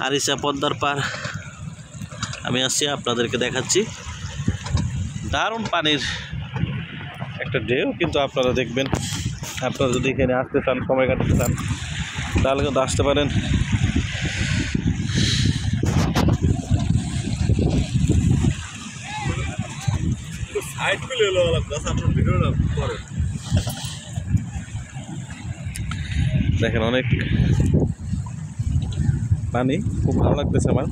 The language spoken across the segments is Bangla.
আরিচা পদ্মার পার আমি আসছি, আপনাদেরকে দেখাচ্ছি। দারুণ পানির একটা ঢেউ কিন্তু আপনারা দেখবেন। আপনারা যদি এখানে আসতে চান, সময় কাটাতে চান, তাহলে কিন্তু আসতে পারেন। দেখেন অনেক পানি, খুব ভালো লাগতেছে আমার।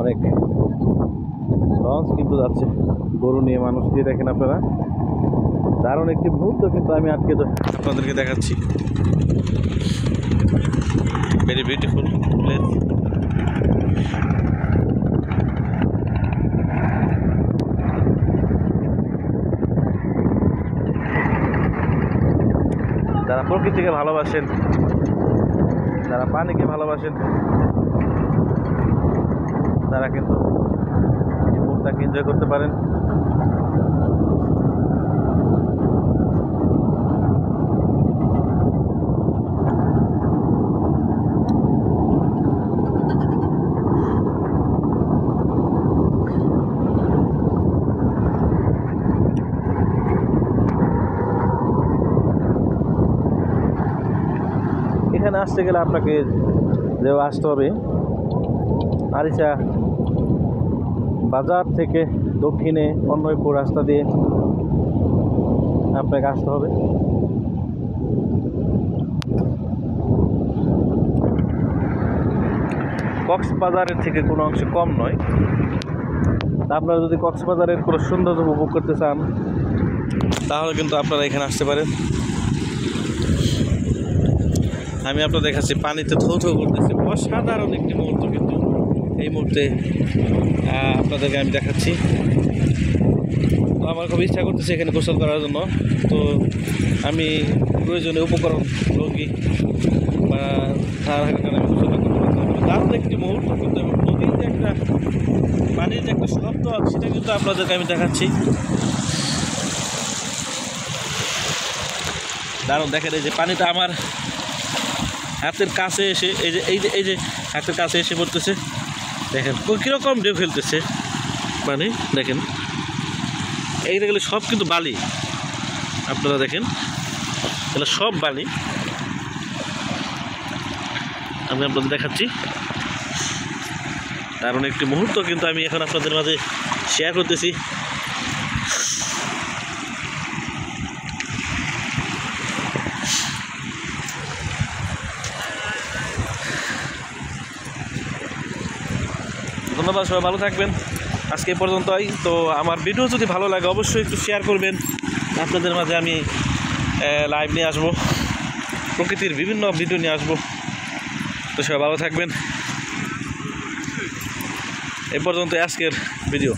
অনেক লঞ্চ কিন্তু যাচ্ছে গরু নিয়ে, মানুষ দিয়ে। দেখেন আপনারা, দারুণ একটি মুহূর্ত কিন্তু আমি আজকে আপনাদেরকে দেখাচ্ছি। Very beautiful place. যারা প্রকৃতিকে ভালোবাসেন, যারা পানিকে ভালোবাসেন, তারা কিন্তু এই মুহূর্তটাকে এনজয় করতে পারেন। এখানে আসতে গেলে আপনাকে যে আসতে হবে আরিচা বাজার থেকে দক্ষিণে অন্যপুর রাস্তা দিয়ে আপনাকে আসতে হবে। কক্সবাজারের থেকে কোনো অংশে কম নয়। তা আপনারা যদি কক্সবাজারের কোনো সৌন্দর্য উপভোগ করতে চান, তাহলে কিন্তু আপনারা এখানে আসতে পারেন। আমি আপনাদের দেখাচ্ছি, পানিতে থৌ থৌ করতেছে, অসাধারণ একটি মুহূর্ত কিন্তু এই মুহূর্তে আপনাদেরকে আমি দেখাচ্ছি। তো আমার খুব ইচ্ছা করতেছে এখানে গোসল করার জন্য। তো আমি প্রয়োজনীয় উপকরণ লগি বা তার কারণে আমি গোসল করতে পারতাম। দারুণ একটি মুহূর্ত কিন্তু, এবং নদীর যে একটা পানির যে একটা শব্দ, সেটা কিন্তু আপনাদেরকে আমি দেখাচ্ছি। দারুণ। দেখেন এই যে পানিটা আমার হাতের কাছে এসে, এই যে হাতের কাছে এসে পড়তেছে। দেখেন কীরকম ঢেউ ফেলতেছে পানি। দেখেন এইগুলো সব কিন্তু বালি, আপনারা দেখেন এগুলো সব বালি। আমি আপনাদের দেখাচ্ছি দারুণ একটি মুহূর্ত কিন্তু আমি এখন আপনাদের মাঝে শেয়ার করতেছি। ধন্যবাদ, সবাই ভালো থাকবেন। আজকে এই পর্যন্তই। তো আমার ভিডিও যদি ভালো লাগে অবশ্যই একটু শেয়ার করবেন। আপনাদের মাঝে আমি লাইভ নিয়ে আসবো, প্রকৃতির বিভিন্ন ভিডিও নিয়ে আসবো। তো সবাই ভালো থাকবেন। এই পর্যন্ত আজকের ভিডিও।